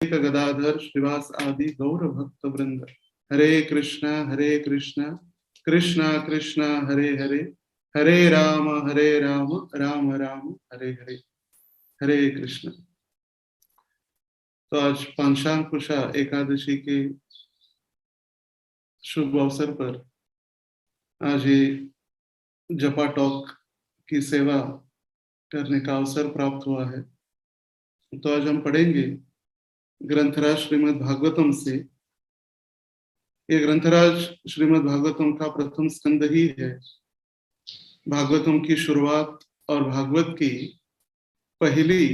गदाधर श्रीवास आदि गौर भक्त वृंद। हरे कृष्णा कृष्णा कृष्णा हरे हरे, हरे राम राम राम हरे हरे। हरे कृष्ण। तो आज पांचांकुशा एकादशी के शुभ अवसर पर आज ये जपा टॉक की सेवा करने का अवसर प्राप्त हुआ है। तो आज हम पढ़ेंगे ग्रंथराज श्रीमद् भागवतम से। ये ग्रंथराज श्रीमद् भागवतम का प्रथम स्कंद ही है। भागवतम की शुरुआत और भागवत की पहली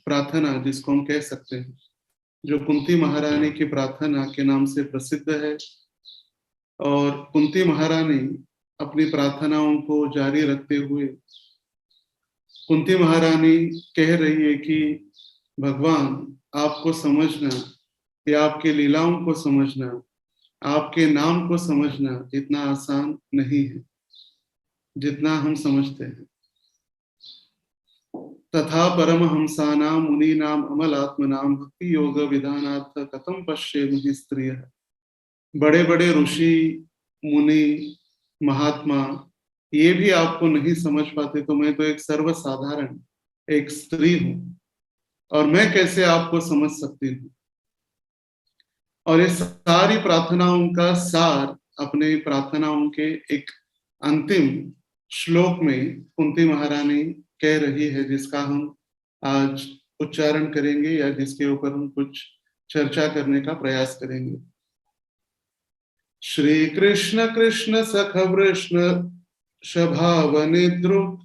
प्रार्थना जिसको हम कह सकते हैं, जो कुंती महारानी की प्रार्थना के नाम से प्रसिद्ध है। और कुंती महारानी अपनी प्रार्थनाओं को जारी रखते हुए कुंती महारानी कह रही है कि भगवान, आपको समझना या आपके लीलाओं को समझना, आपके नाम को समझना इतना आसान नहीं है जितना हम समझते हैं। तथा परमहंसानां मुनीनां अमलात्मनां भक्ति योग विधानार्थ कथम पश्येमहि स्त्रियः। बड़े बड़े ऋषि मुनि महात्मा ये भी आपको नहीं समझ पाते, तो मैं तो एक सर्वसाधारण एक स्त्री हूं और मैं कैसे आपको समझ सकती हूँ। और ये सारी प्रार्थनाओं का सार अपने प्रार्थनाओं के एक अंतिम श्लोक में कुंती महारानी कह रही है, जिसका हम आज उच्चारण करेंगे या जिसके ऊपर हम कुछ चर्चा करने का प्रयास करेंगे। श्री कृष्ण कृष्ण सख वृष्ण स्वभाव निद्रुप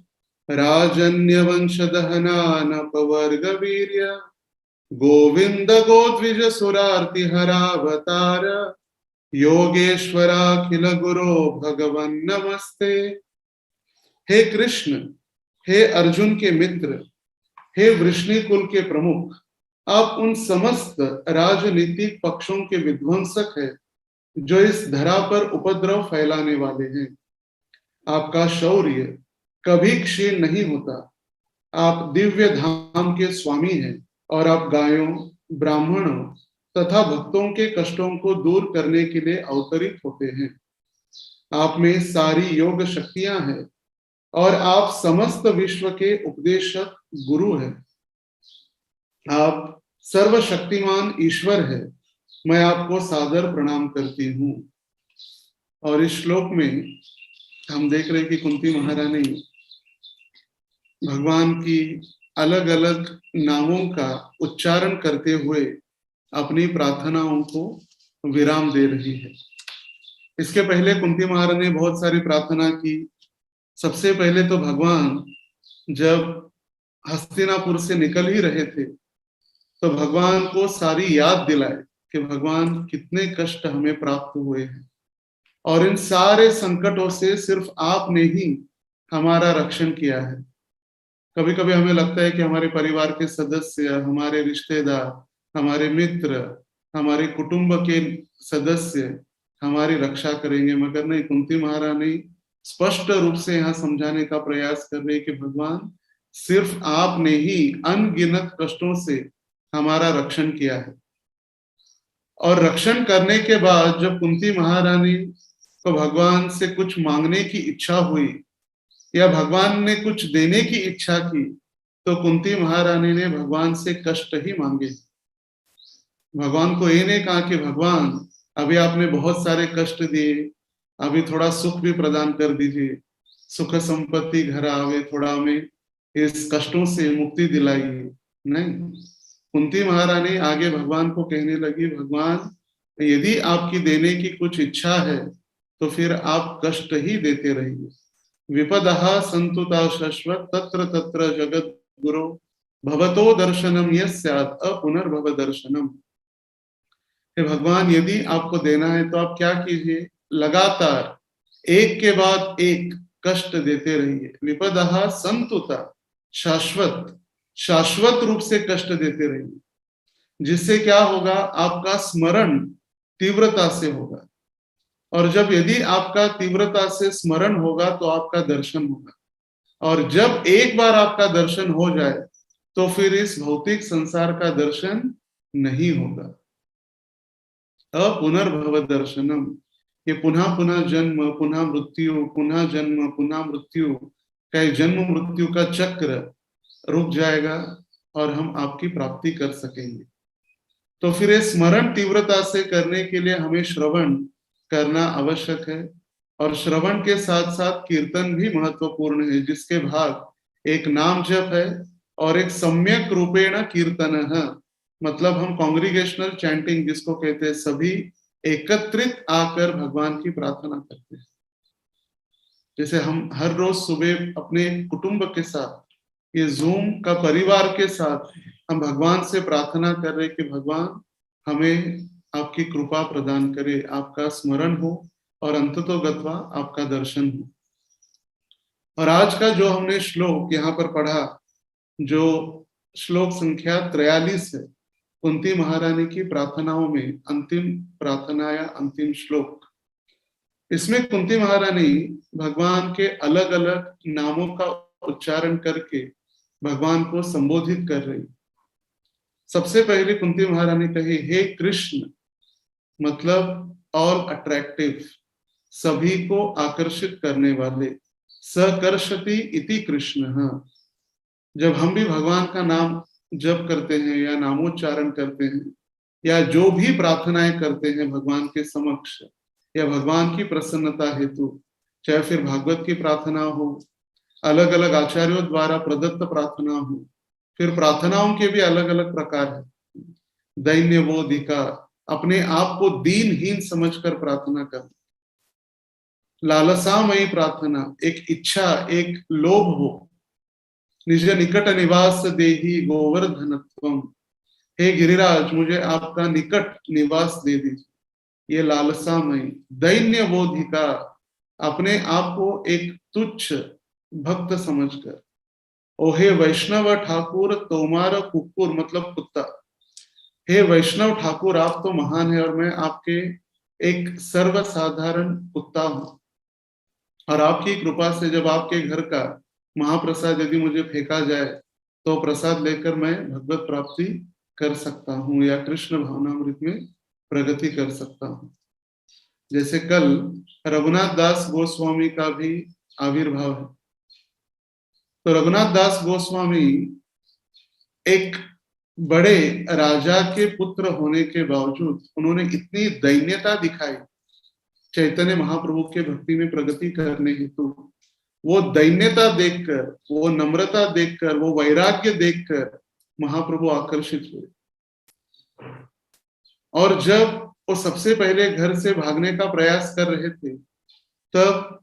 राजन्य वंश दहनान पवर्ग वीर्य गोविंद गोद्विज सुरार्ति हरावतार योगेश्वराखिल गुरो भगवन नमस्ते। हे कृष्ण, हे अर्जुन के मित्र, हे वृष्णि कुल के प्रमुख, आप उन समस्त राजनीतिक पक्षों के विध्वंसक हैं जो इस धरा पर उपद्रव फैलाने वाले हैं। आपका शौर्य कभी क्षीण नहीं होता। आप दिव्य धाम के स्वामी हैं और आप गायों, ब्राह्मणों तथा भक्तों के कष्टों को दूर करने के लिए अवतरित होते हैं। आप में सारी योग शक्तियां हैं और आप समस्त विश्व के उपदेशक गुरु हैं। आप सर्वशक्तिमान ईश्वर है। मैं आपको सादर प्रणाम करती हूँ। और इस श्लोक में हम देख रहे हैं कि कुंती महारानी भगवान की अलग अलग नामों का उच्चारण करते हुए अपनी प्रार्थनाओं को विराम दे रही है। इसके पहले कुंती महारानी ने बहुत सारी प्रार्थना की। सबसे पहले तो भगवान जब हस्तिनापुर से निकल ही रहे थे तो भगवान को सारी याद दिलाए कि भगवान कितने कष्ट हमें प्राप्त हुए हैं और इन सारे संकटों से सिर्फ आपने ही हमारा रक्षण किया है। कभी कभी हमें लगता है कि हमारे परिवार के सदस्य, हमारे रिश्तेदार, हमारे मित्र, हमारे कुटुंब के सदस्य हमारी रक्षा करेंगे, मगर नहीं। कुंती महारानी स्पष्ट रूप से यहाँ समझाने का प्रयास कर रही है कि भगवान, सिर्फ आपने ही अनगिनत कष्टों से हमारा रक्षण किया है। और रक्षण करने के बाद जब कुंती महारानी को भगवान से कुछ मांगने की इच्छा हुई या भगवान ने कुछ देने की इच्छा की, तो कुंती महारानी ने भगवान से कष्ट ही मांगे। भगवान को ये नहीं कहा कि भगवान, अभी आपने बहुत सारे कष्ट दिए, अभी थोड़ा सुख भी प्रदान कर दीजिए, सुख संपत्ति घर आवे, थोड़ा हमें इस कष्टों से मुक्ति दिलाइए। नहीं, कुंती महारानी आगे भगवान को कहने लगी, भगवान, यदि आपकी देने की कुछ इच्छा है तो फिर आप कष्ट ही देते रहिए। विपदः संतुता शश्वत तत्र तत्र जगत गुरो भवतो दर्शनम यस्यात् अपुनर्भव दर्शनम। हे भगवान, यदि आपको देना है तो आप क्या कीजिए, लगातार एक के बाद एक कष्ट देते रहिए। विपदः संतुता, शाश्वत, शाश्वत रूप से कष्ट देते रहिए, जिससे क्या होगा, आपका स्मरण तीव्रता से होगा। और जब यदि आपका तीव्रता से स्मरण होगा तो आपका दर्शन होगा। और जब एक बार आपका दर्शन हो जाए तो फिर इस भौतिक संसार का दर्शन नहीं होगा। अपुनर्भव दर्शनम, ये पुनः पुनः जन्म, पुनः मृत्यु, पुनः जन्म, पुनः मृत्यु का ये जन्म मृत्यु का चक्र रुक जाएगा और हम आपकी प्राप्ति कर सकेंगे। तो फिर ये स्मरण तीव्रता से करने के लिए हमें श्रवण करना आवश्यक है, और श्रवण के साथ साथ कीर्तन भी महत्वपूर्ण है, जिसके भाग एक नाम जप है और एक सम्यक रूपेण कीर्तन है। मतलब हम कॉन्ग्रीगेशनल चैंटिंग जिसको कहते हैं, सभी एकत्रित आकर भगवान की प्रार्थना करते हैं। जैसे हम हर रोज सुबह अपने कुटुंब के साथ, ये जूम का परिवार के साथ हम भगवान से प्रार्थना कर रहे कि भगवान हमें आपकी कृपा प्रदान करे, आपका स्मरण हो और अंततोगत्वा आपका दर्शन हो। और आज का जो हमने श्लोक यहाँ पर पढ़ा, जो श्लोक संख्या 43 है, कुंती महारानी की प्रार्थनाओं में अंतिम प्रार्थना या अंतिम श्लोक, इसमें कुंती महारानी भगवान के अलग अलग नामों का उच्चारण करके भगवान को संबोधित कर रही। सबसे पहले कुंती महारानी कही, हे कृष्ण, मतलब ऑल अट्रैक्टिव, सभी को आकर्षित करने वाले, सकर्षति इति कृष्ण। जब हम भी भगवान का नाम जप करते हैं या नामोच्चारण करते हैं या जो भी प्रार्थनाएं करते हैं भगवान के समक्ष या भगवान की प्रसन्नता हेतु, चाहे फिर भागवत की प्रार्थना हो, अलग अलग आचार्यों द्वारा प्रदत्त प्रार्थना हो, फिर प्रार्थनाओं के भी अलग अलग प्रकार है। दैन्यवोधिका, अपने आप को दीनहीन समझकर प्रार्थना करना। लालसामयी प्रार्थना, एक इच्छा, एक लोभ हो। निज निकट निवास देहि गोवर्धनत्वम, हे गिरिराज मुझे आपका निकट निवास दे दीजिए, ये लालसामयी। दैन्यवोधिका, अपने आप को एक तुच्छ भक्त समझकर। ओहे वैष्णव ठाकुर तोमार कुकुर, मतलब कुत्ता। हे वैष्णव ठाकुर, आप तो महान है और मैं आपके एक सर्वसाधारण कुत्ता हूं, और आपकी कृपा से जब आपके घर का महाप्रसाद यदि मुझे फेंका जाए तो प्रसाद लेकर मैं भगवत प्राप्ति कर सकता हूँ या कृष्ण भावनामृत में प्रगति कर सकता हूँ। जैसे कल रघुनाथ दास गोस्वामी का भी आविर्भाव है। तो रघुनाथ दास गोस्वामी एक बड़े राजा के पुत्र होने के बावजूद उन्होंने इतनी दैन्यता दिखाई चैतन्य महाप्रभु के भक्ति में प्रगति करने हेतु। वो दैन्यता देखकर, वो नम्रता देखकर, वो वैराग्य देखकर महाप्रभु आकर्षित हुए। और जब वो सबसे पहले घर से भागने का प्रयास कर रहे थे, तब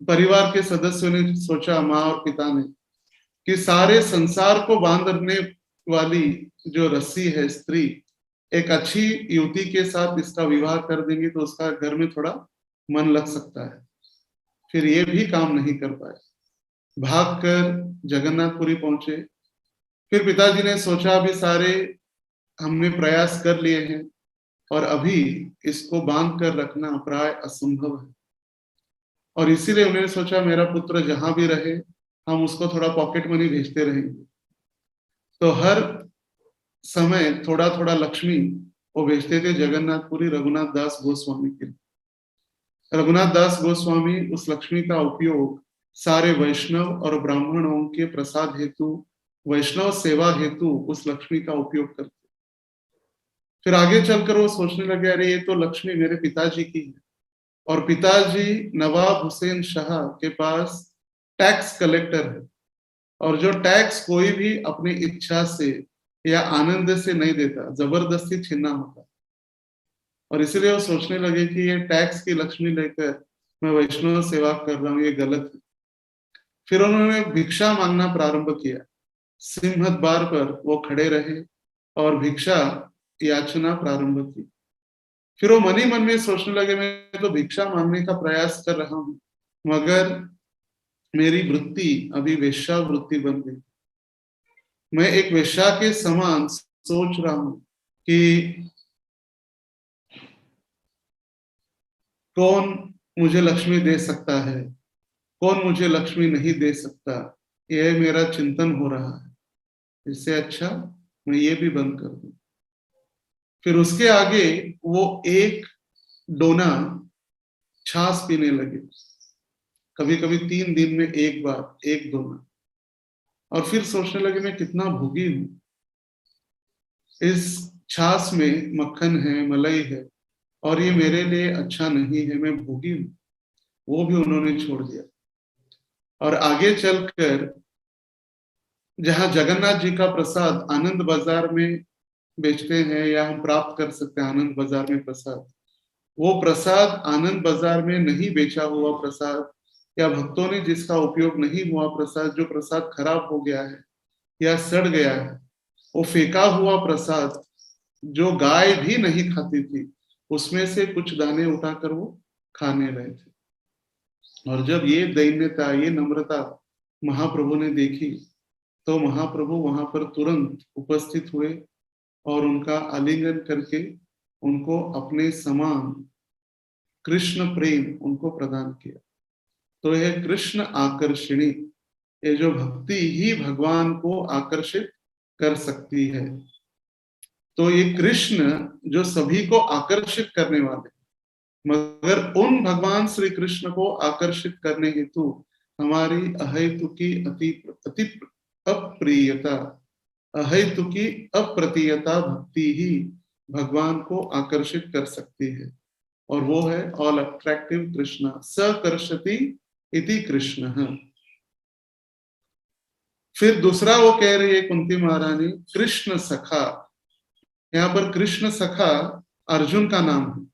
परिवार के सदस्यों ने सोचा, माँ और पिता ने, कि सारे संसार को बांधने वाली जो रस्सी है स्त्री, एक अच्छी युवती के साथ इसका विवाह कर देंगे तो उसका घर में थोड़ा मन लग सकता है। फिर ये भी काम नहीं कर पाए, भागकर जगन्नाथपुरी पहुंचे। फिर पिताजी ने सोचा, अभी सारे हमने प्रयास कर लिए हैं और अभी इसको बांध कर रखना प्राय असंभव है, और इसीलिए उन्होंने सोचा मेरा पुत्र जहां भी रहे हम उसको थोड़ा पॉकेट मनी भेजते रहेंगे। तो हर समय थोड़ा थोड़ा लक्ष्मी वो भेजते थे जगन्नाथपुरी रघुनाथ दास गोस्वामी के लिए। रघुनाथ दास गोस्वामी उस लक्ष्मी का उपयोग सारे वैष्णव और ब्राह्मणों के प्रसाद हेतु, वैष्णव सेवा हेतु उस लक्ष्मी का उपयोग करते। फिर आगे चलकर वो सोचने लगे, अरे ये तो लक्ष्मी मेरे पिताजी की है, और पिताजी नवाब हुसैन शाह के पास टैक्स कलेक्टर है, और जो टैक्स कोई भी अपनी इच्छा से या आनंद से नहीं देता, जबरदस्ती छीनना होता। और इसीलिए वो सोचने लगे कि ये टैक्स की लक्ष्मी लेकर मैं वैष्णव सेवा कर रहा हूँ, ये गलत है। फिर उन्होंने भिक्षा मांगना प्रारंभ किया। सिंहद बार पर वो खड़े रहे और भिक्षा याचना प्रारंभ की। फिर वो मन ही मन में सोचने लगे, मैं तो भिक्षा मांगने का प्रयास कर रहा हूँ, मगर मेरी वृत्ति अभी वेश्या वृत्ति बन गई। मैं एक वेश्या के समान सोच रहा हूं कि कौन मुझे लक्ष्मी दे सकता है, कौन मुझे लक्ष्मी नहीं दे सकता, यह मेरा चिंतन हो रहा है। इससे अच्छा मैं ये भी बंद कर दूं। फिर उसके आगे वो एक डोना छाछ पीने लगे, कभी कभी 3 दिन में एक बार एक डोना। और फिर सोचने लगे मैं कितना भोगी हूं, इस छाछ में मक्खन है, मलाई है, और ये मेरे लिए अच्छा नहीं है, मैं भोगी हूं। वो भी उन्होंने छोड़ दिया और आगे चलकर जहां जगन्नाथ जी का प्रसाद आनंद बाजार में बेचते हैं या हम प्राप्त कर सकते हैं आनंद बाजार में प्रसाद, वो प्रसाद आनंद बाजार में नहीं बेचा हुआ प्रसाद या भक्तों ने जिसका उपयोग नहीं हुआ प्रसाद, जो प्रसाद खराब हो गया है या सड़ गया है, वो फेंका हुआ प्रसाद जो गाय भी नहीं खाती थी, उसमें से कुछ दाने उठाकर वो खाने रहे थे। और जब ये दैन्यता, ये नम्रता महाप्रभु ने देखी, तो महाप्रभु वहां पर तुरंत उपस्थित हुए और उनका आलिंगन करके उनको अपने समान कृष्ण प्रेम उनको प्रदान किया। तो यह कृष्ण आकर्षणी, ये जो भक्ति ही भगवान को आकर्षित कर सकती है। तो ये कृष्ण जो सभी को आकर्षित करने वाले, मगर उन भगवान श्री कृष्ण को आकर्षित करने हेतु हमारी अहेतु की अति अप्रियता, अहेतु की अप्रतियता भक्ति ही भगवान को आकर्षित कर सकती है। और वो है ऑल अट्रैक्टिव कृष्ण, सकर्षति इति कृष्ण। फिर दूसरा वो कह रही है कुंती महारानी, कृष्ण सखा। यहाँ पर कृष्ण सखा अर्जुन का नाम है,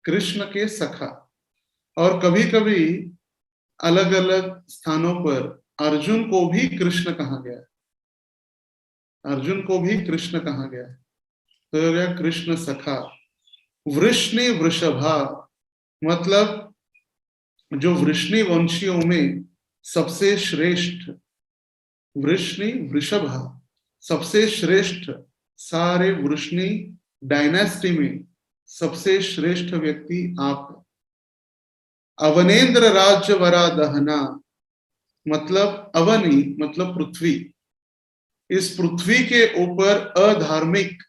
कृष्ण के सखा। और कभी कभी अलग अलग स्थानों पर अर्जुन को भी कृष्ण कहा गया है, अर्जुन को भी कृष्ण कहा गया है। तो हो गया कृष्ण सखा। वृष्णि वृषभा, मतलब जो वृष्णि वंशियों में सबसे श्रेष्ठ, वृष्णि वृषभा सबसे श्रेष्ठ, सारे वृष्णि डायनेस्टी में सबसे श्रेष्ठ व्यक्ति आप हैं। अवनेन्द्र राज्य वरा दहना, मतलब अवनी मतलब पृथ्वी, इस पृथ्वी के ऊपर अधार्मिक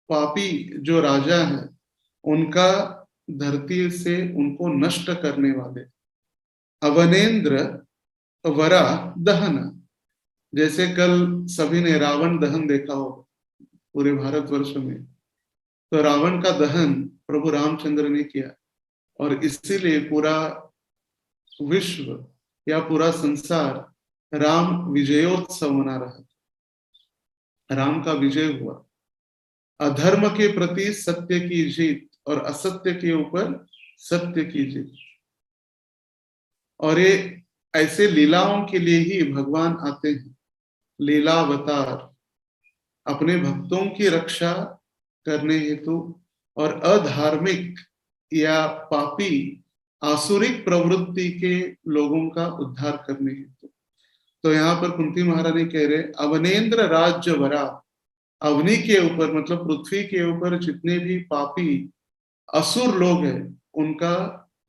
पापी जो राजा है उनका धरती से उनको नष्ट करने वाले। अवनेन्द्र वरा दहन, जैसे कल सभी ने रावण दहन देखा हो पूरे भारतवर्ष में, तो रावण का दहन प्रभु रामचंद्र ने किया और इसीलिए पूरा विश्व या पूरा संसार राम विजयोत्सव मना रहा था। राम का विजय हुआ, अधर्म के प्रति सत्य की जीत और असत्य के ऊपर सत्य की जीत। और ये ऐसे लीलाओं के लिए ही भगवान आते हैं, लीलावतार, अपने भक्तों की रक्षा करने हेतु और अधार्मिक या पापी आसुरिक प्रवृत्ति के लोगों का उद्धार करने हेतु। तो यहाँ पर कुंती महारानी कह रहे अवनेन्द्र राज्य वरा, अवनी के ऊपर मतलब पृथ्वी के ऊपर जितने भी पापी असुर लोग हैं उनका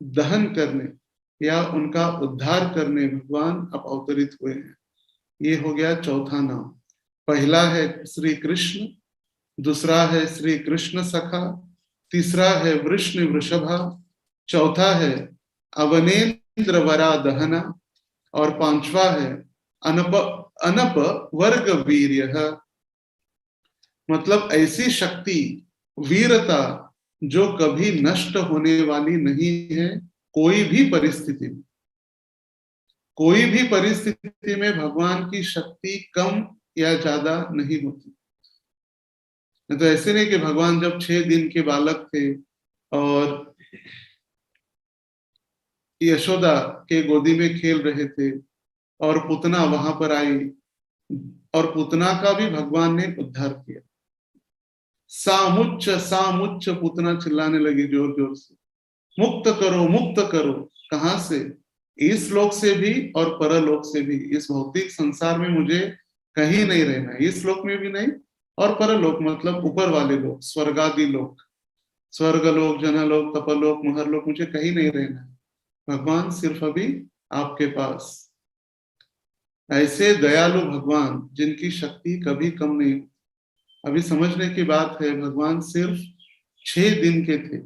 दहन करने या उनका उद्धार करने भगवान अब अवतरित हुए हैं। ये हो गया चौथा नाम। पहला है श्री कृष्ण, दूसरा है श्री कृष्ण सखा, तीसरा है वृष्णि वृषभा, चौथा है अवनेन्द्र वरा दहना, और पांचवा है अनप अनप वर्ग वीर्य, मतलब ऐसी शक्ति, वीरता जो कभी नष्ट होने वाली नहीं है कोई भी परिस्थिति में। कोई भी परिस्थिति में भगवान की शक्ति कम या ज्यादा नहीं होती। तो ऐसे नहीं कि भगवान जब 6 दिन के बालक थे और यशोदा के गोदी में खेल रहे थे और पूतना वहां पर आई और पूतना का भी भगवान ने उद्धार किया। सामुच्च सामुच्च पूतना चिल्लाने लगी जोर जोर से, मुक्त करो मुक्त करो। कहां से? इस लोक से भी और परलोक से भी। इस भौतिक संसार में मुझे कहीं नहीं रहना है, इस लोक में भी नहीं और परलोक मतलब ऊपर वाले लोग, स्वर्गादि लोक, स्वर्गलोक, जनलोक, तपलोक, महरलोक, मुझे कहीं नहीं रहना है भगवान, सिर्फ अभी आपके पास। ऐसे दयालु भगवान जिनकी शक्ति कभी कम नहीं, अभी समझने की बात है, भगवान सिर्फ 6 दिन के थे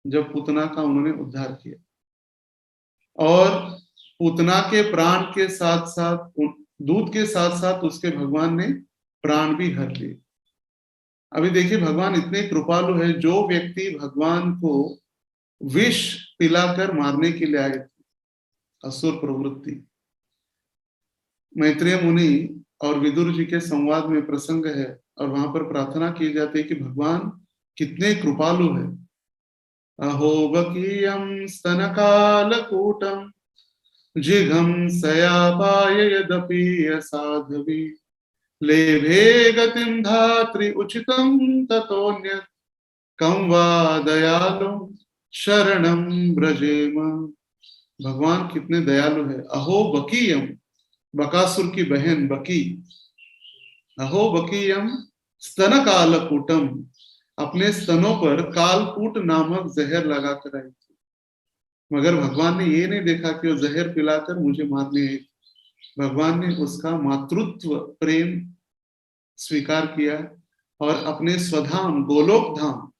जब पूतना का उन्होंने उद्धार किया, और पूतना के प्राण के साथ साथ, दूध के साथ साथ उसके भगवान ने प्राण भी हर लिए। अभी देखिए, भगवान इतने कृपालु है, जो व्यक्ति भगवान को विष पिलाकर मारने के लिए आए थे, असुर प्रवृत्ति, मैत्रेय मुनि और विदुर जी के संवाद में प्रसंग है, और वहां पर प्रार्थना की जाती है कि भगवान कितने कृपालु है। अहो बकीयं स्तनकालकूटं जिघं सयापाय यदपि असाधवी लेभे गतिं धात्री उचितं ततोऽन्यत् कं वा दयालु शरणं ब्रजेम। भगवान कितने दयालु है। अहो बकीयम, बकासुर की बहन बकी, अहो बकीयम स्तन कालकूटम, अपने स्तनों पर कालकूट नामक जहर लगाकर आई थी, मगर भगवान ने ये नहीं देखा कि वो जहर पिलाकर मुझे मारने आई। भगवान ने उसका मातृत्व प्रेम स्वीकार किया और अपने स्वधाम गोलोक धाम,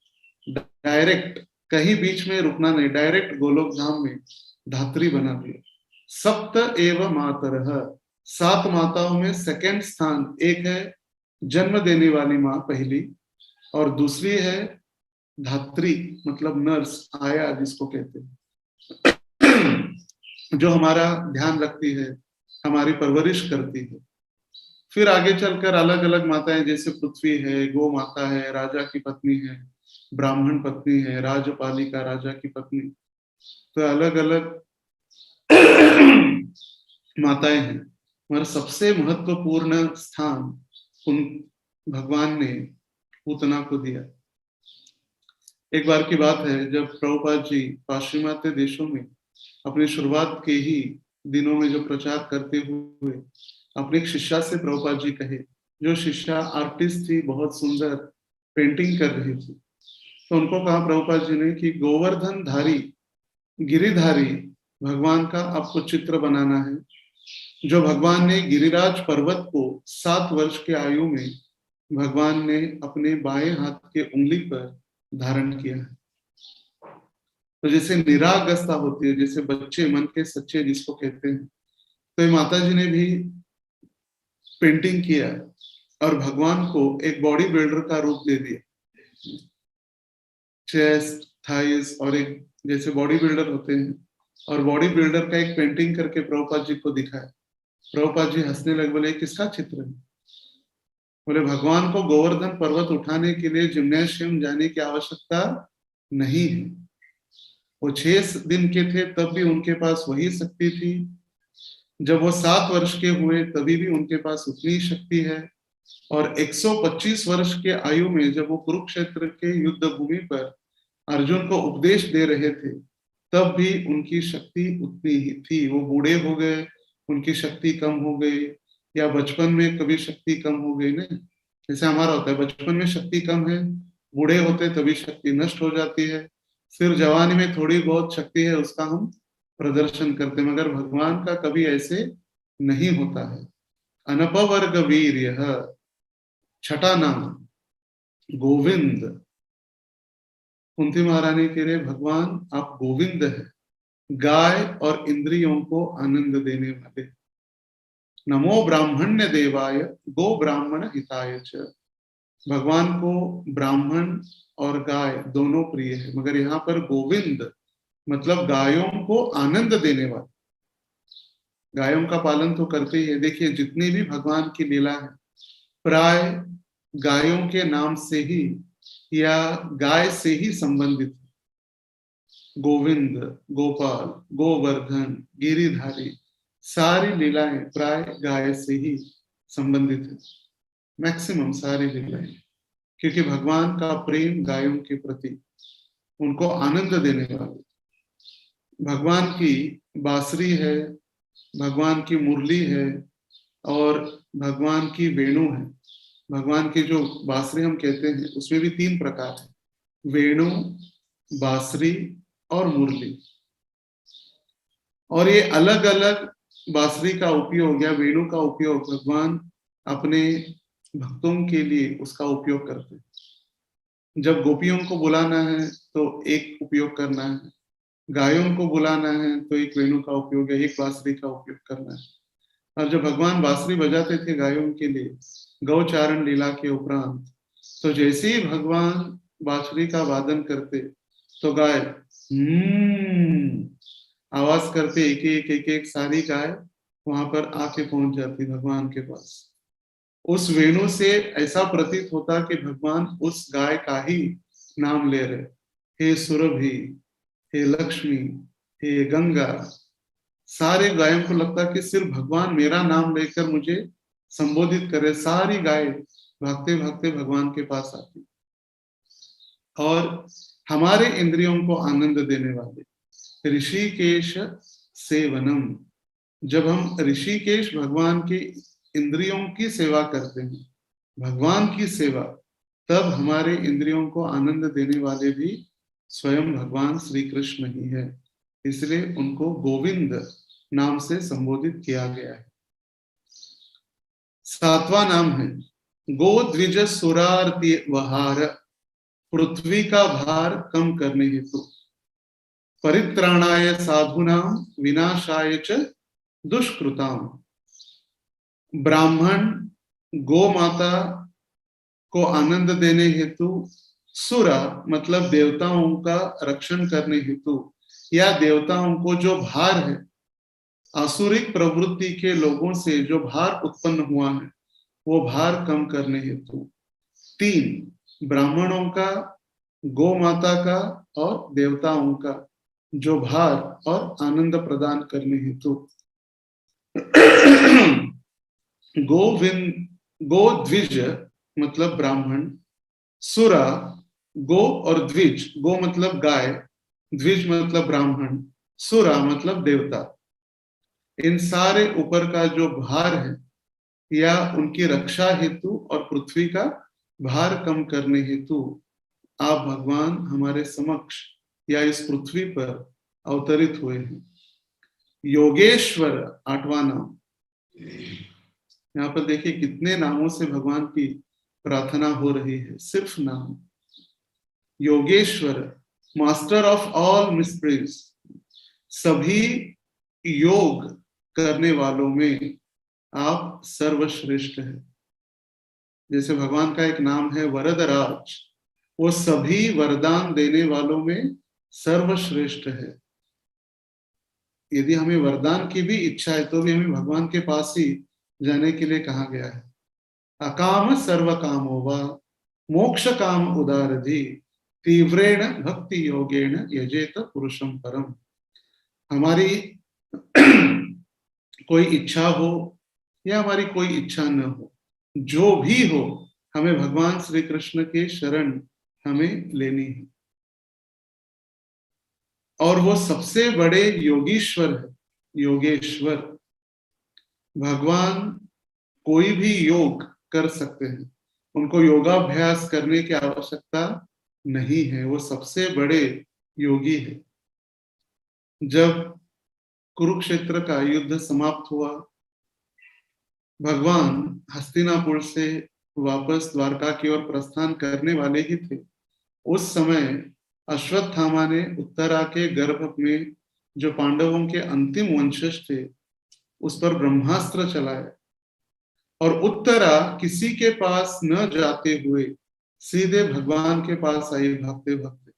डायरेक्ट, कहीं बीच में रुकना नहीं, डायरेक्ट गोलोक धाम में धात्री बना दिया। सप्त एव मातरः, 7 माताओं में सेकंड स्थान, एक है जन्म देने वाली माँ पहली, और दूसरी है धात्री, मतलब नर्स, आया जिसको कहते हैं, जो हमारा ध्यान रखती है, हमारी परवरिश करती है। फिर आगे चलकर अलग अलग माताएं, जैसे पृथ्वी है, गो माता है, राजा की पत्नी है, ब्राह्मण पत्नी है, राजपालिका राजा की पत्नी, तो अलग अलग माताएं हैं, मगर सबसे महत्वपूर्ण स्थान उन भगवान ने पूतना को दिया। एक बार की बात है, जब प्रभुपाद जी पाश्चिमात्य देशों में अपनी शुरुआत के ही दिनों में जो प्रचार करते हुए अपनी एक शिष्या से प्रभुपाद जी कहे, जो शिष्या आर्टिस्ट थी, बहुत सुंदर पेंटिंग कर रही थी, तो उनको कहा प्रभुपाद जी ने कि गोवर्धन धारी, गिरिधारी भगवान का आपको चित्र बनाना है, जो भगवान ने गिरिराज पर्वत को 7 वर्ष के आयु में भगवान ने अपने बाएं हाथ के उंगली पर धारण किया है। तो जैसे निरागस्ता होती है, जैसे बच्चे मन के सच्चे जिसको कहते हैं, तो माता जी ने भी पेंटिंग किया और भगवान को एक बॉडी बिल्डर का रूप दे दिया, चेस्ट, थाइस, और एक जैसे बॉडी बिल्डर होते हैं, और बॉडी बिल्डर का एक पेंटिंग करके प्रभुपाद जी को दिखाया। प्रभुपाद जी हंसने लगे, बोले किसका चित्र है? बोले भगवान को गोवर्धन पर्वत उठाने के लिए जिम्नेशियम जाने की आवश्यकता नहीं है। वो 6 दिन के थे तब भी उनके पास वही शक्ति थी, जब वो 7 वर्ष के हुए तभी भी उनके पास उतनी शक्ति है, और 125 वर्ष के आयु में जब वो कुरुक्षेत्र के युद्ध भूमि पर अर्जुन को उपदेश दे रहे थे, तब भी उनकी शक्ति उतनी ही थी। वो बूढ़े हो गए, उनकी शक्ति कम हो गई, या बचपन में कभी शक्ति कम हो गई ना, जैसे हमारा होता है, बचपन में शक्ति कम है, बूढ़े होते तभी शक्ति नष्ट हो जाती है, फिर जवानी में थोड़ी बहुत शक्ति है, उसका हम प्रदर्शन करते, मगर भगवान का कभी ऐसे नहीं होता है। अनपवर्ग वीर्य, छठा नाम गोविंद। कुंती महारानी कह रहे भगवान आप गोविंद है, गाय और इंद्रियों को आनंद देने वाले। नमो ब्राह्मण्य देवाय गो ब्राह्मण हिताय च। भगवान को ब्राह्मण और गाय दोनों प्रिय है, मगर यहाँ पर गोविंद मतलब गायों को आनंद देने वाले। गायों का पालन तो करते ही है। देखिए जितनी भी भगवान की लीला है, प्राय गायों के नाम से ही या गाय से ही संबंधित। गोविंद, गोपाल, गोवर्धन, गिरिधारी, सारी लीलाएं प्राय गाय से ही संबंधित है, मैक्सिमम सारी लीलाएं, क्योंकि भगवान का प्रेम गायों के प्रति, उनको आनंद देने वाले। भगवान की बांसुरी है, भगवान की मुरली है, और भगवान की वेणु है। भगवान की जो बांसुरी हम कहते हैं उसमें भी 3 प्रकार है, वेणु, बांसुरी और मुरली। और ये अलग अलग बांसुरी का उपयोग या वेणु का उपयोग भगवान अपने भक्तों के लिए उसका उपयोग करते हैं। जब गोपियों को बुलाना है तो एक उपयोग करना है, गायों को बुलाना है तो एक वेणु का उपयोग है, एक बांसुरी का उपयोग करना है। और जब भगवान बांसुरी बजाते थे गायों के लिए गौचारण लीला के उपरांत, तो जैसे ही भगवान बांसुरी का वादन करते तो गाय आवाज करते, एक एक सारी गाय वहां पर आके पहुंच जाती भगवान के पास। उस वेणु से ऐसा प्रतीत होता कि भगवान उस गाय का ही नाम ले रहे, हे सुरभि, हे लक्ष्मी, हे गंगा। सारे गायों को लगता कि सिर्फ भगवान मेरा नाम लेकर मुझे संबोधित करे। सारी गाय भागते भागते भगवान के पास आती। और हमारे इंद्रियों को आनंद देने वाले ऋषिकेश सेवनम, जब हम ऋषिकेश भगवान के इंद्रियों की सेवा करते हैं, भगवान की सेवा, तब हमारे इंद्रियों को आनंद देने वाले भी स्वयं भगवान श्री कृष्ण ही है। इसलिए उनको गोविंद नाम से संबोधित किया गया है। 7वां नाम है गो द्विज सुरार्ति वहार, पृथ्वी का भार कम करने हेतु, परित्राणाय साधुनाम विनाशाय च दुष्कृताम। ब्राह्मण गो माता को आनंद देने हेतु, सुरा मतलब देवताओं का रक्षण करने हेतु, या देवताओं को जो भार है, आसुरिक प्रवृत्ति के लोगों से जो भार उत्पन्न हुआ है वो भार कम करने हेतु। 3 ब्राह्मणों का, गो माता का और देवताओं का जो भार और आनंद प्रदान करने हेतु। गो द्विज मतलब ब्राह्मण, सुरा गो और द्विज, गो मतलब गाय, द्विज मतलब ब्राह्मण, सुरा मतलब देवता। इन सारे ऊपर का जो भार है या उनकी रक्षा हेतु और पृथ्वी का भार कम करने हेतु आप भगवान हमारे समक्ष या इस पृथ्वी पर अवतरित हुए हैं। योगेश्वर 8वां नाम। यहाँ पर देखिए कितने नामों से भगवान की प्रार्थना हो रही है, सिर्फ नाम। Yogeshwar, master of all mysteries, सभी योग करने वालों में आप सर्वश्रेष्ठ है। जैसे भगवान का एक नाम है वरदराज, वो सभी वरदान देने वालों में सर्वश्रेष्ठ है। यदि हमें वरदान की भी इच्छा है तो भी हमें भगवान के पास ही जाने के लिए कहा गया है। अकाम सर्व कामो वा मोक्ष काम उदारधि, तीव्रेण भक्ति योगेण यजेत पुरुषम परम। हमारी कोई इच्छा हो या हमारी कोई इच्छा न हो, जो भी हो, हमें भगवान श्री कृष्ण के शरण हमें लेनी है। और वो सबसे बड़े योगीश्वर है, योगेश्वर। भगवान कोई भी योग कर सकते हैं, उनको योगाभ्यास करने की आवश्यकता नहीं है, वो सबसे बड़े योगी है। जब कुरुक्षेत्र का युद्ध समाप्त हुआ, भगवान हस्तिनापुर से वापस द्वारका की ओर प्रस्थान करने वाले ही थे। उस समय अश्वत्थामा ने उत्तरा के गर्भ में जो पांडवों के अंतिम वंशज थे उस पर ब्रह्मास्त्र चलाया, और उत्तरा किसी के पास न जाते हुए सीधे भगवान के पास आई भागते भागते।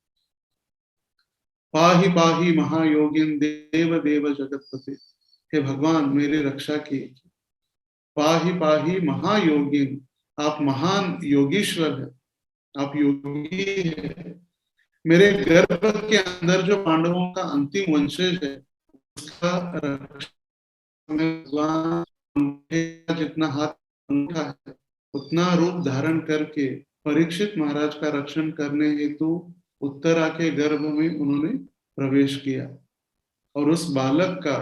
पाहि पाहि महायोगिन देव देव जगतपते, हे भगवान मेरी रक्षा कीजिए। पाहि पाहि महायोगिन, आप महान योगीश्वर है, आप योगी है। मेरे गर्भ के अंदर जो पांडवों का अंतिम वंशज है उसका भगवान जितना हाथ अंगूठा है उतना रूप धारण करके परीक्षित महाराज का रक्षण करने हेतु उत्तरा के गर्भ में उन्होंने प्रवेश किया और उस बालक का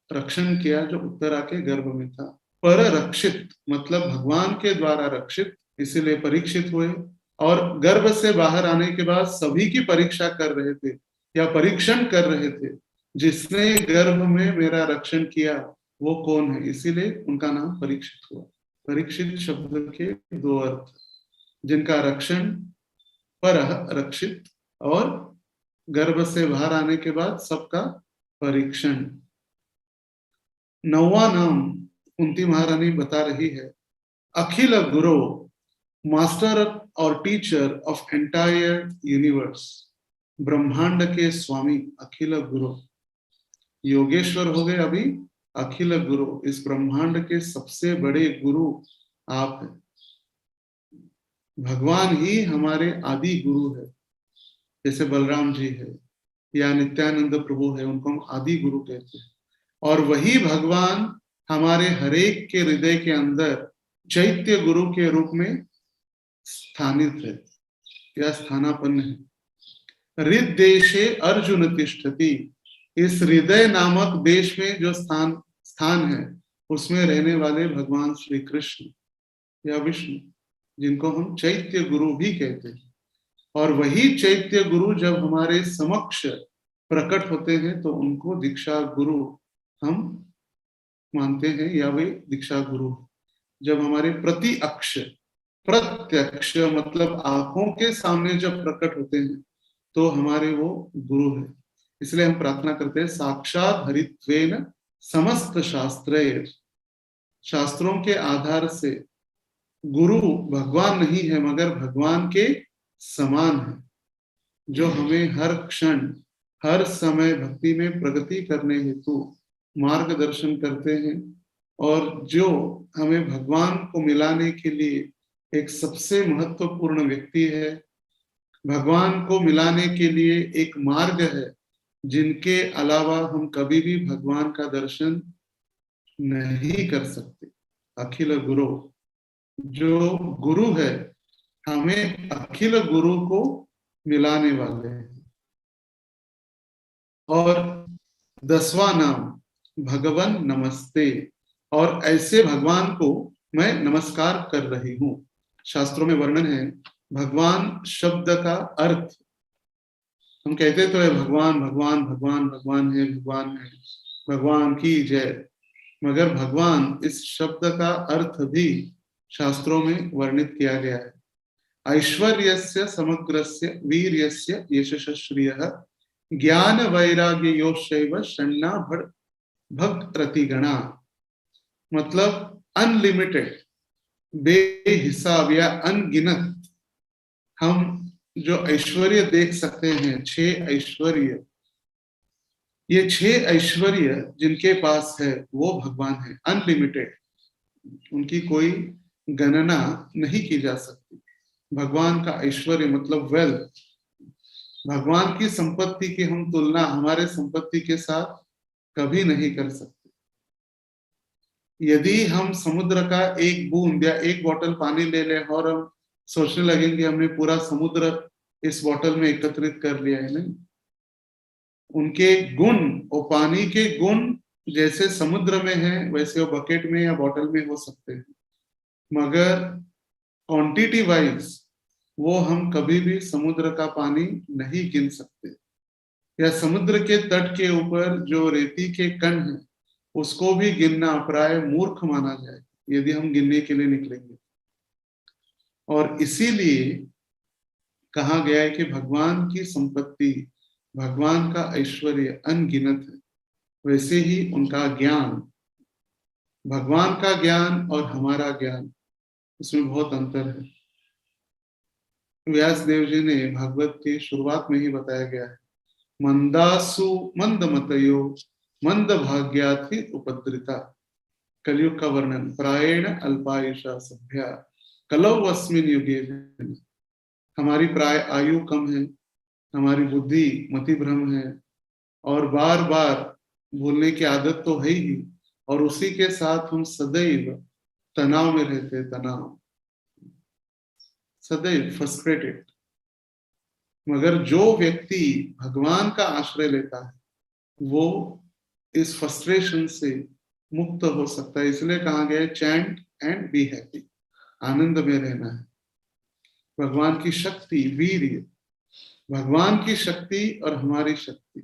रक्षण किया जो उत्तरा के गर्भ में था। पर रक्षित मतलब भगवान के द्वारा रक्षित, इसीलिए परीक्षित हुए। और गर्भ से बाहर आने के बाद सभी की परीक्षा कर रहे थे या परीक्षण कर रहे थे, जिसने गर्भ में मेरा रक्षण किया वो कौन है, इसीलिए उनका नाम परीक्षित हुआ। परीक्षित शब्द के दो अर्थ, जिनका रक्षण, परः रक्षित, और गर्भ से बाहर आने के बाद सबका परीक्षण। 9वां नाम कुंती महारानी बता रही है, अखिल गुरु, मास्टर और टीचर ऑफ एंटायर यूनिवर्स, ब्रह्मांड के स्वामी, अखिल गुरु। योगेश्वर हो गए अभी, अखिल गुरु, इस ब्रह्मांड के सबसे बड़े गुरु आप हैं। भगवान ही हमारे आदि गुरु है, जैसे बलराम जी है या नित्यानंद प्रभु है, उनको हम आदि गुरु कहते हैं। और वही भगवान हमारे हरेक के हृदय के अंदर चैत्य गुरु के रूप में स्थानित है या स्थानापन्न है। हृदय देशे अर्जुन तिष्ठति, इस हृदय नामक देश में जो स्थान है, उसमें रहने वाले भगवान श्री कृष्ण या विष्णु, जिनको हम चैत्य गुरु भी कहते हैं। और वही चैत्य गुरु जब हमारे समक्ष प्रकट होते हैं तो उनको दीक्षा गुरु हम मानते हैं, या वे दीक्षा गुरु। जब हमारे प्रत्यक्ष, प्रत्यक्ष मतलब आंखों के सामने जब प्रकट होते हैं तो हमारे वो गुरु है। इसलिए हम प्रार्थना करते हैं, साक्षात हरित्वेन समस्त शास्त्रे, शास्त्रों के आधार से गुरु भगवान नहीं है मगर भगवान के समान है, जो हमें हर क्षण हर समय भक्ति में प्रगति करने हेतु मार्गदर्शन करते हैं, और जो हमें भगवान को मिलाने के लिए एक सबसे महत्वपूर्ण व्यक्ति है, भगवान को मिलाने के लिए एक मार्ग है, जिनके अलावा हम कभी भी भगवान का दर्शन नहीं कर सकते। अखिल गुरु, जो गुरु है, हमें अखिल गुरु को मिलाने वाले हैं। और 10वां नाम भगवन नमस्ते, और ऐसे भगवान को मैं नमस्कार कर रही हूं। शास्त्रों में वर्णन है, भगवान शब्द का अर्थ, हम कहते तो है भगवान भगवान भगवान भगवान है, भगवान है, भगवान की जय, मगर भगवान इस शब्द का अर्थ भी शास्त्रों में वर्णित किया गया है। ऐश्वर्यस्य समग्रस्य वीर्यस्य यशस्य श्रियः ज्ञान वैराग्य योशैव षण्णा भक्तिरतिगणा, मतलब अनलिमिटेड, बेहिसाब या अनगिनत हम जो ऐश्वर्य देख सकते हैं, 6 ऐश्वर्य, ये 6 ऐश्वर्य जिनके पास है वो भगवान है, अनलिमिटेड, उनकी कोई गणना नहीं की जा सकती। भगवान का ऐश्वर्य मतलब वेल्थ, भगवान की संपत्ति की हम तुलना हमारे संपत्ति के साथ कभी नहीं कर सकते। यदि हम समुद्र का एक बूंद या एक बोतल पानी ले लें और हम सोचने लगेंगे हमने पूरा समुद्र इस बोतल में एकत्रित कर लिया है, नहीं, उनके गुण, वो पानी के गुण जैसे समुद्र में है वैसे वो बकेट में या बोतल में हो सकते हैं, मगर क्वांटिटी वाइज वो हम कभी भी समुद्र का पानी नहीं गिन सकते। या समुद्र के तट के ऊपर जो रेती के कण हैं उसको भी गिनना प्राय मूर्ख माना जाए यदि हम गिनने के लिए निकलेंगे। और इसीलिए कहा गया है कि भगवान की संपत्ति, भगवान का ऐश्वर्य अनगिनत है, वैसे ही उनका ज्ञान, भगवान का ज्ञान और हमारा ज्ञान, इसमें बहुत अंतर है। व्यास देव जी ने भागवत की शुरुआत में ही बताया गया है, मंदासु मंदमतयो मंद भाग्याथि उपद्रिता, कलयुग का वर्णन, प्रायेण अल्पायुषा सभ्या कलौ अस्मिन् युगे, हमारी प्राय आयु कम है, हमारी बुद्धि मति भ्रम है, और बार बार भूलने की आदत तो है ही, और उसी के साथ हम सदैव तनाव में रहते, तनाव, सदैव फ्रस्ट्रेटेड। मगर जो व्यक्ति भगवान का आश्रय लेता है वो इस फ्रस्ट्रेशन से मुक्त हो सकता है। इसलिए कहा गया है चैंट एंड बी हैप्पी, आनंद में रहना है। भगवान की शक्ति, वीर्य, भगवान की शक्ति और हमारी शक्ति।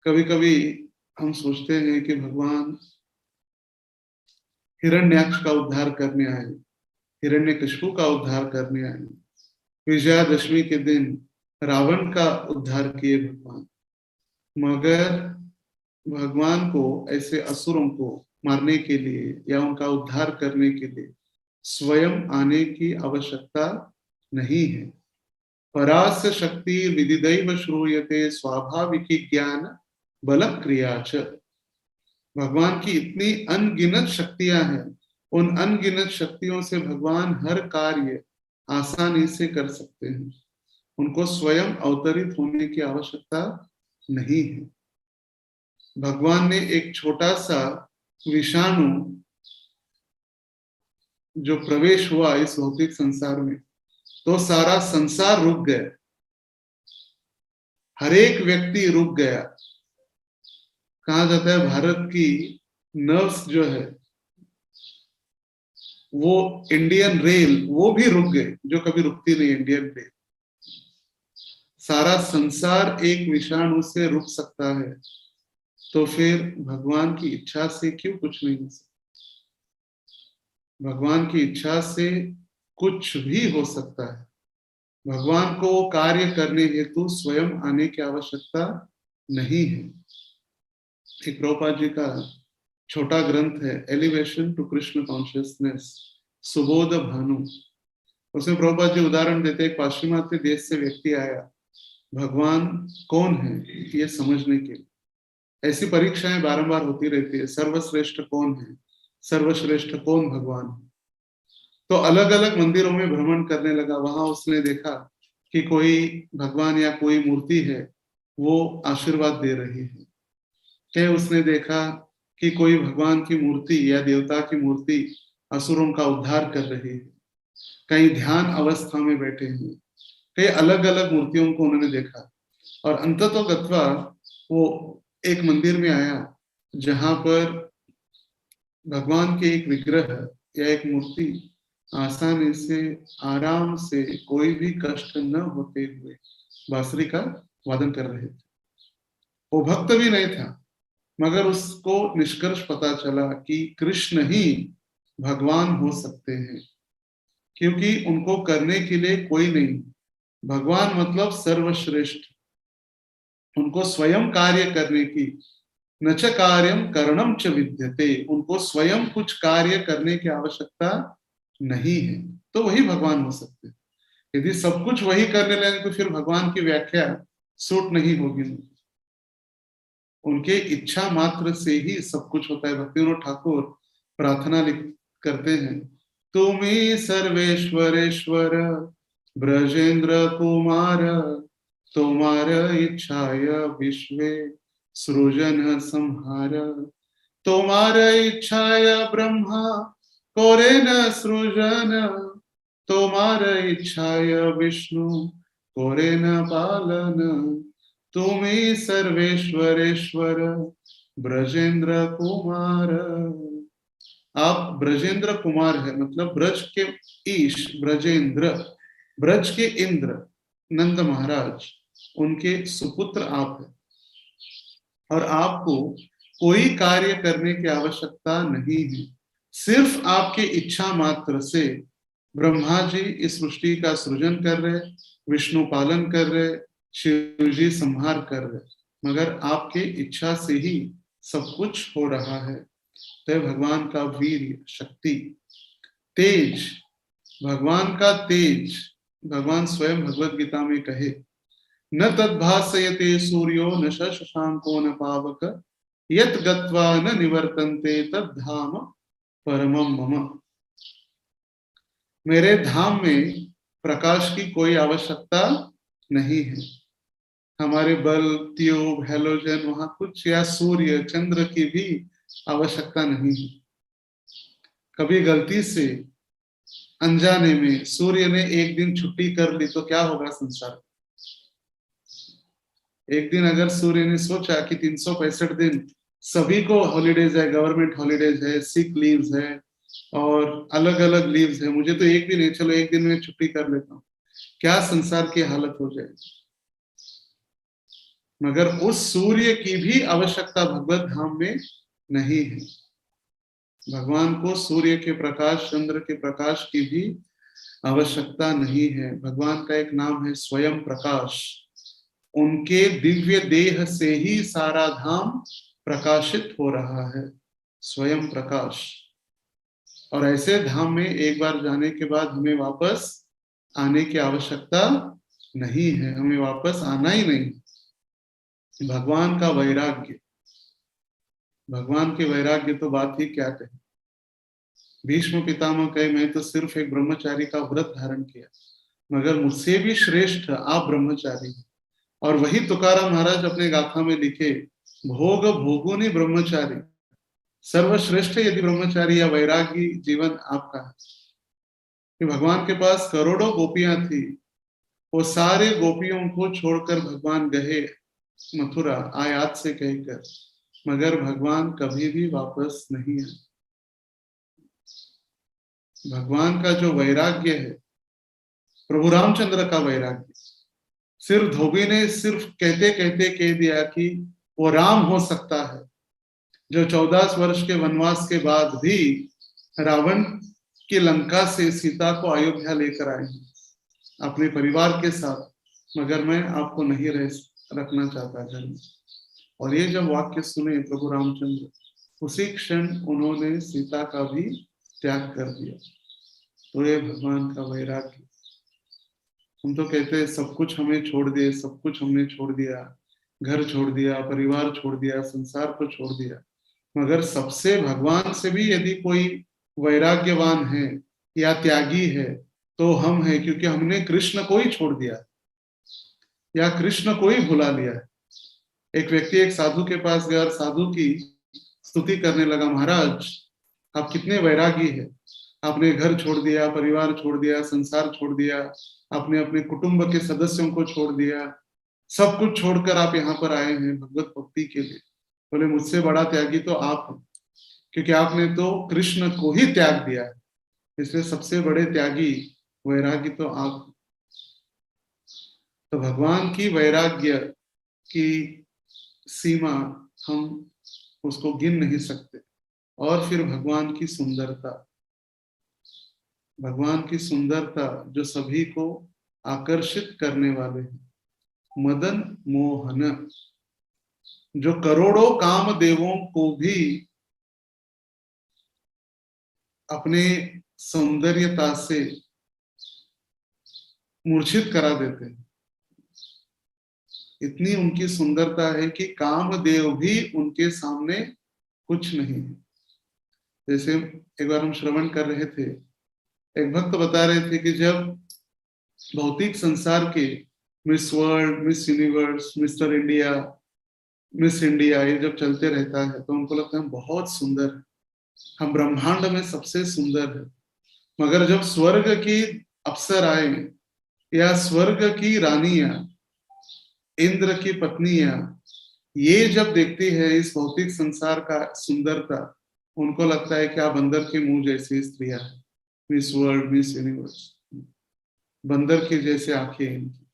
कभी कभी हम सोचते हैं कि भगवान हिरण्याक्ष का उद्धार करने आए, हिरण्यकशिपु का उद्धार करने आए, विजयादशमी के दिन रावण का उद्धार किए भगवान। मगर भगवान को ऐसे असुरों को मारने के लिए या उनका उद्धार करने के लिए स्वयं आने की आवश्यकता नहीं है। परास्य शक्ति विदिदैव श्रूयते स्वाभाविकी ज्ञान बल क्रिया च। भगवान की इतनी अनगिनत शक्तियां हैं, उन अनगिनत शक्तियों से भगवान हर कार्य आसानी से कर सकते हैं। उनको स्वयं अवतरित होने की आवश्यकता नहीं है। भगवान ने एक छोटा सा विषाणु जो प्रवेश हुआ इस भौतिक संसार में, तो सारा संसार रुक गया, हर एक व्यक्ति रुक गया। कहा जाता है भारत की नर्व्स जो है, वो इंडियन रेल, वो भी रुक गए, जो कभी रुकती नहीं इंडियन रेल। सारा संसार एक विषाणु से रुक सकता है, तो फिर भगवान की इच्छा से क्यों कुछ नहीं हो सकता? भगवान की इच्छा से कुछ भी हो सकता है। भगवान को कार्य करने हेतु स्वयं आने की आवश्यकता नहीं है। एक प्रभुपाद जी का छोटा ग्रंथ है, elevation to Krishna consciousness, Subodh Bhanu. उसमें प्रभुपाद जी उदाहरण देते, एक पाश्चिमात्य देश से व्यक्ति आया भगवान कौन है ये समझने के लिए। ऐसी परीक्षाएं बारंबार होती रहती है, सर्वश्रेष्ठ कौन है, सर्वश्रेष्ठ कौन भगवान है। तो अलग अलग मंदिरों में भ्रमण करने लगा। वहां उसने देखा कि कोई भगवान या कोई मूर्ति है, वो आशीर्वाद दे रही है। कहीं उसने देखा कि कोई भगवान की मूर्ति या देवता की मूर्ति असुरों का उद्धार कर रही है, कहीं ध्यान अवस्था में बैठे हैं, कई अलग अलग मूर्तियों को उन्होंने देखा। और अंततः गत्वा वो एक मंदिर में आया जहां पर भगवान के एक विग्रह या एक मूर्ति आसानी से, आराम से, कोई भी कष्ट न होते हुए बांसुरी का वादन कर रहे थे। वो भक्त भी नहीं था, मगर उसको निष्कर्ष पता चला कि कृष्ण ही भगवान हो सकते हैं, क्योंकि उनको करने के लिए कोई नहीं। भगवान मतलब सर्वश्रेष्ठ, उनको स्वयं कार्य करने की, न च कार्यम करणम च विद्यते, उनको स्वयं कुछ कार्य करने की आवश्यकता नहीं है, तो वही भगवान हो सकते हैं। यदि सब कुछ वही करने लगे तो फिर भगवान की व्याख्या सूट नहीं होगी। उनके इच्छा मात्र से ही सब कुछ होता है। भक्तिविनोद ठाकुर प्रार्थना करते हैं, तुम्ही सर्वेश्वरेश्वर ब्रजेंद्र कुमार, तुम्हार इच्छाय विश्वे सृजन संहार। तुम्हार इच्छाय ब्रह्मा करे न सृजन, तुम्हार इच्छाय विष्णु करे न पालन। तुम्ही सर्वेश्वरेश्वर ब्रजेंद्र कुमार। आप ब्रजेंद्र कुमार है, मतलब ब्रज के ईश, ब्रजेंद्र, ब्रज के इंद्र नंद महाराज, उनके सुपुत्र आप हैं। और आपको कोई कार्य करने की आवश्यकता नहीं है, सिर्फ आपके इच्छा मात्र से ब्रह्मा जी इस सृष्टि का सृजन कर रहे, विष्णु पालन कर रहे, शिव जी संहार कर रहे, मगर आपके इच्छा से ही सब कुछ हो रहा है। तो भगवान का वीर, शक्ति, तेज, भगवान का तेज, भगवान स्वयं भगवत गीता में कहे, न तद्भासयते सूर्यो न शशांको न पावक, यत गत्वा न निवर्तन्ते तद्धाम परमं मम। मेरे धाम में प्रकाश की कोई आवश्यकता नहीं है। हमारे बल्ब, ट्यूब, हेलोजन, वहां कुछ, या सूर्य चंद्र की भी आवश्यकता नहीं है। कभी गलती से अनजाने में सूर्य ने एक दिन छुट्टी कर ली तो क्या होगा संसार? एक दिन अगर सूर्य ने सोचा कि 365 दिन सभी को हॉलीडेज है, गवर्नमेंट हॉलीडेज है, सिक लीव्स है और अलग अलग लीव्स है, मुझे तो एक भी नहीं, चलो एक दिन में छुट्टी कर लेता हूँ, क्या संसार की हालत हो जाएगी। मगर उस सूर्य की भी आवश्यकता भगवत धाम में नहीं है। भगवान को सूर्य के प्रकाश, चंद्र के प्रकाश की भी आवश्यकता नहीं है। भगवान का एक नाम है स्वयं प्रकाश। उनके दिव्य देह से ही सारा धाम प्रकाशित हो रहा है, स्वयं प्रकाश। और ऐसे धाम में एक बार जाने के बाद हमें वापस आने की आवश्यकता नहीं है, हमें वापस आना ही नहीं। भगवान का वैराग्य, भगवान के वैराग्य तो बात ही क्या कहे। भीष्म पितामह कहे, मैं तो सिर्फ एक ब्रह्मचारी का व्रत धारण किया, मगर मुझसे भी श्रेष्ठ आप ब्रह्मचारी। और वही तुकाराम महाराज अपने गाथा में लिखे, भोग भोगुनी ब्रह्मचारी, सर्वश्रेष्ठ यदि ब्रह्मचारी या वैरागी जीवन आपका है। कि भगवान के पास करोड़ों गोपियां थी, वो सारे गोपियों को छोड़कर भगवान गए मथुरा आयात से कहकर, मगर भगवान कभी भी वापस नहीं आए। भगवान का जो वैराग्य है, प्रभु रामचंद्र का वैराग्य, सिर्फ धोबी ने सिर्फ कहते कहते कह दिया कि वो राम हो सकता है, जो 14 वर्ष के वनवास के बाद भी रावण की लंका से सीता को अयोध्या लेकर आए हैं अपने परिवार के साथ, मगर मैं आपको नहीं रखना चाहता घर में। और ये जब वाक्य सुने प्रभु रामचंद्र, उसी क्षण उन्होंने सीता का भी त्याग कर दिया। तो ये भगवान का वैराग्य। हम तो कहते हैं सब कुछ हमें छोड़ दिए, सब कुछ हमने छोड़ दिया, घर छोड़ दिया, परिवार छोड़ दिया, संसार को छोड़ दिया, मगर सबसे भगवान से भी यदि कोई वैराग्यवान है या त्यागी है तो हम हैं, क्योंकि हमने कृष्ण को ही छोड़ दिया या कृष्ण को ही भुला लिया। एक व्यक्ति एक साधु के पास गया और साधु की स्तुति करने लगा, महाराज आप कितने वैरागी है, आपने घर छोड़ दिया, परिवार छोड़ दिया, संसार छोड़ दिया, आपने अपने कुटुंब के सदस्यों को छोड़ दिया, सब कुछ छोड़कर आप यहाँ पर आए हैं भगवत भक्ति के लिए। बोले मुझसे बड़ा त्यागी तो आप हैं, क्योंकि आपने तो कृष्ण को ही त्याग दिया है, इसलिए सबसे बड़े त्यागी वैरागी तो आप। तो भगवान की वैराग्य की सीमा हम उसको गिन नहीं सकते। और फिर भगवान की सुंदरता, भगवान की सुंदरता जो सभी को आकर्षित करने वाले हैं, मदन मोहन, जो करोड़ों कामदेवों को भी अपने सौंदर्यता से मूर्छित करा देते हैं। इतनी उनकी सुंदरता है कि कामदेव भी उनके सामने कुछ नहीं है। जैसे एक बार हम श्रवण कर रहे थे, एक भक्त बता रहे थे कि जब भौतिक संसार के miss world, miss universe, mister India, miss India ये जब चलते रहता है तो उनको लगता है हम बहुत सुंदर है, हम ब्रह्मांड में सबसे सुंदर है। मगर जब स्वर्ग की अप्सर आए या स्वर्ग की रानियां, इंद्र की पत्नियां, ये जब देखती है इस भौतिक संसार का सुंदरता, उनको लगता है क्या बंदर के मुंह जैसी स्त्रियां है, मिस वर्ल्ड, मिस यूनिवर्स, बंदर की जैसे आंखें इनकी।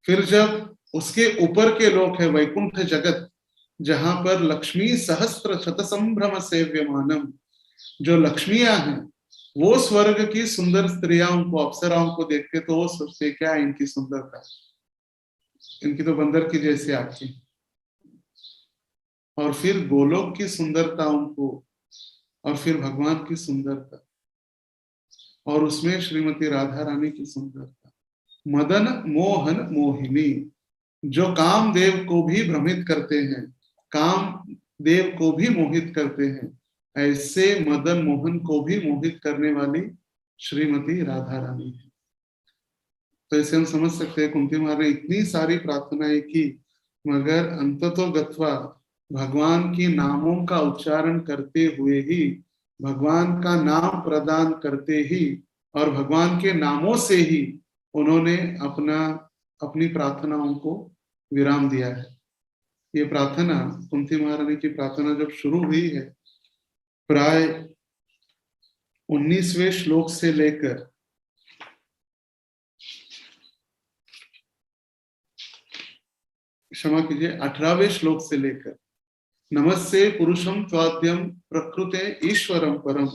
फिर जब उसके ऊपर के लोक है वैकुंठ जगत, जहां पर लक्ष्मी सहस्त्र शत संभ्रम सेव्यमानम, जो लक्ष्मियां हैं वो स्वर्ग की सुंदर स्त्रियों को, अप्सराओं को देखते तो वो सोचते क्या इनकी सुंदरता, इनकी तो बंदर की जैसे आंखें। और फिर गोलोक की सुंदरताओं को, और फिर भगवान की सुंदरता, और उसमें श्रीमती राधा रानी की सुंदरता, मदन मोहन मोहिनी, जो कामदेव को भी भ्रमित करते हैं, कामदेव को भी मोहित करते हैं, ऐसे मदन मोहन को भी मोहित करने वाली श्रीमती राधा रानी है। तो ऐसे हम समझ सकते हैं कुंती माता ने इतनी सारी प्रार्थनाएं की, मगर अंततो गत्वा भगवान की नामों का उच्चारण करते हुए ही, भगवान का नाम प्रदान करते ही और भगवान के नामों से ही उन्होंने अपनी प्रार्थनाओं को विराम दिया है। ये प्रार्थना, कुंती महारानी की प्रार्थना जब शुरू हुई है, प्राय 19वें श्लोक से लेकर क्षमा कीजिए 18वें श्लोक से लेकर नमस्ते पुरुषम त्वाद्यम प्रकृते ईश्वरम परम,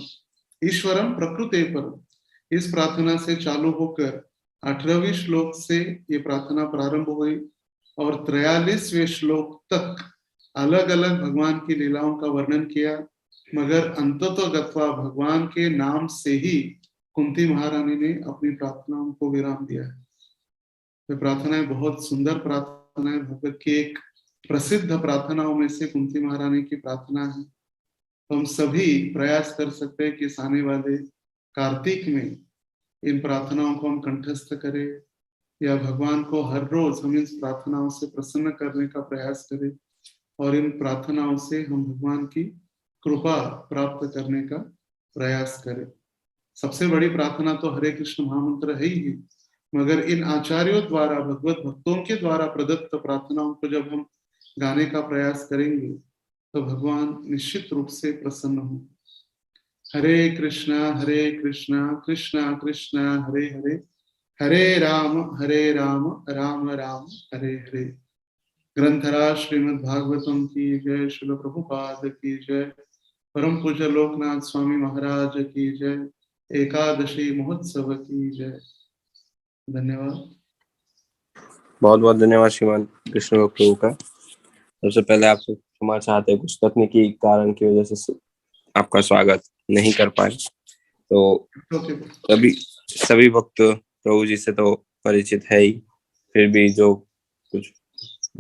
ईश्वरम प्रकृते परम। इस प्रार्थना से चालू होकर 18वें श्लोक से ये प्रार्थना प्रारंभ हुई और 43वें श्लोक तक अलग अलग भगवान की लीलाओं का वर्णन किया, मगर अंततः गत्वा भगवान के नाम से ही कुंती महारानी ने अपनी प्रार्थनाओं को विराम दिया है। ये प्रार्थनाएं बहुत सुंदर प्रार्थनाएं, भगवत की एक प्रसिद्ध प्रार्थनाओं में से कुंती महारानी की प्रार्थना है। तो हम सभी प्रयास कर सकते हैं कि इस आने वाले कार्तिक में इन प्रार्थनाओं को हम कंठस्थ करें, या भगवान को हर रोज हम इस प्रार्थनाओं से प्रसन्न करने का प्रयास करें और इन प्रार्थनाओं से हम भगवान की कृपा प्राप्त करने का प्रयास करें। सबसे बड़ी प्रार्थना तो हरे कृष्ण महामंत्र है ही, मगर इन आचार्यों द्वारा, भगवत भक्तों के द्वारा प्रदत्त प्रार्थनाओं को जब हम गाने का प्रयास करेंगे तो भगवान निश्चित रूप से प्रसन्न हो। हरे कृष्णा कृष्णा कृष्णा हरे हरे, हरे राम राम राम हरे हरे। ग्रंथराज श्रीमद् भागवतम की जय, श्रील प्रभुपाद की जय, परम पूज्य लोकनाथ स्वामी महाराज की जय, एकादशी महोत्सव की जय। धन्यवाद। बहुत बहुत धन्यवाद श्रीमान कृष्ण प्रभु का। सबसे पहले आपसे क्षमा चाहते हैं, कुछ तकनीकी कारण की वजह से आपका स्वागत नहीं कर पाए। तो सभी भक्त प्रभु जी से तो परिचित है ही, फिर भी जो कुछ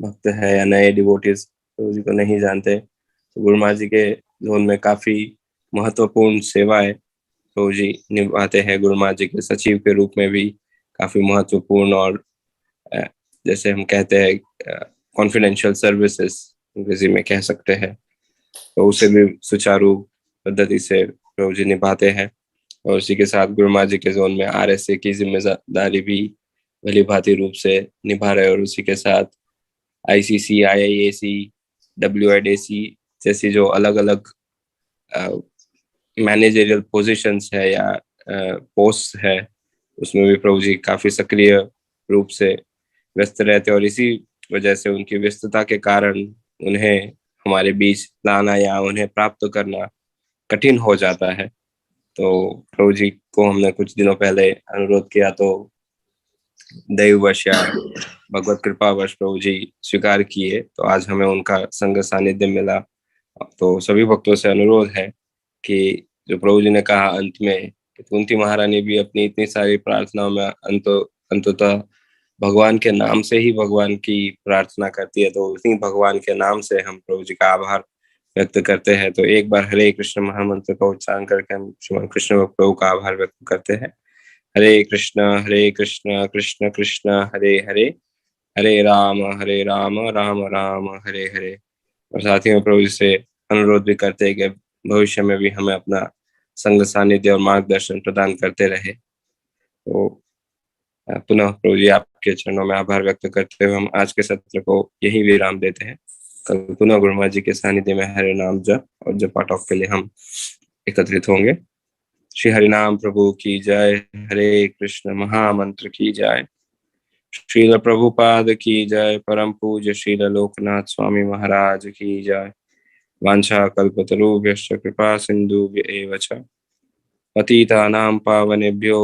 भक्त है या नए डिवोटीज प्रभु जी को नहीं जानते, तो गुरु महाराज जी के जोन में काफी महत्वपूर्ण सेवाएं प्रभु जी निभाते हैं। गुरु महाराज जी के सचिव के रूप में भी काफी महत्वपूर्ण और जैसे हम कहते हैं कॉन्फिडेंशियल सर्विसेज अंग्रेजी में कह सकते हैं, तो उसे भी सुचारू पद्धति से प्रभु जी निभाते हैं। और उसी के साथ गुरु महाराज जी के जोन में RSA की जिम्मेदारी भी भली भांति रूप से निभा रहे, और उसी के साथ ICC, IIAC, WIDC जैसी जो अलग अलग मैनेजरियल पोजीशंस है या पोस्ट है, उसमें भी प्रभु जी काफी सक्रिय रूप से व्यस्त रहते, और इसी वजह से उनकी व्यस्तता के कारण उन्हें हमारे बीच लाना या उन्हें प्राप्त करना कठिन हो जाता है। तो प्रभु जी को हमने कुछ दिनों पहले अनुरोध किया, तो दैववश या भगवत कृपावश प्रभु जी स्वीकार किए, तो आज हमें उनका संग सानिध्य मिला। तो सभी भक्तों से अनुरोध है कि जो प्रभु जी ने कहा अंत में कि कुंती महारानी भी अपनी इतनी सारी प्रार्थनाओं में अंततः भगवान के नाम से ही भगवान की प्रार्थना करती है, तो उसी भगवान के नाम से हम प्रभु जी का आभार व्यक्त करते हैं। तो एक बार हरे कृष्ण महामंत्र का उच्चारण करके हम श्रीमान कृष्ण प्रभु का आभार व्यक्त करते हैं। हरे कृष्ण कृष्ण कृष्ण हरे हरे, हरे राम राम राम हरे हरे। और साथ ही में प्रभु जी से अनुरोध भी करते हैं कि भविष्य में भी हमें अपना संग सानिध्य और मार्गदर्शन प्रदान करते रहे। तो पुनः प्रभु जी आपके चरणों में आभार व्यक्त करते हुए हम आज के सत्र को यही विराम देते हैं। कल पुनः गुरु महाराज जी के सानिध्य में हरे नाम जप और जप पाठ के लिए हम एकत्रित होंगे। श्री हरिनाम प्रभु की जय, हरे कृष्ण महामंत्र की जय, श्रील प्रभुपाद की जय, परम पूज्य श्रील लोकनाथ स्वामी महाराज की जय। वांछा कल्पतरुभ्यश्च कृपा सिंधुभ्य एव च पतितानां पावनेभ्यो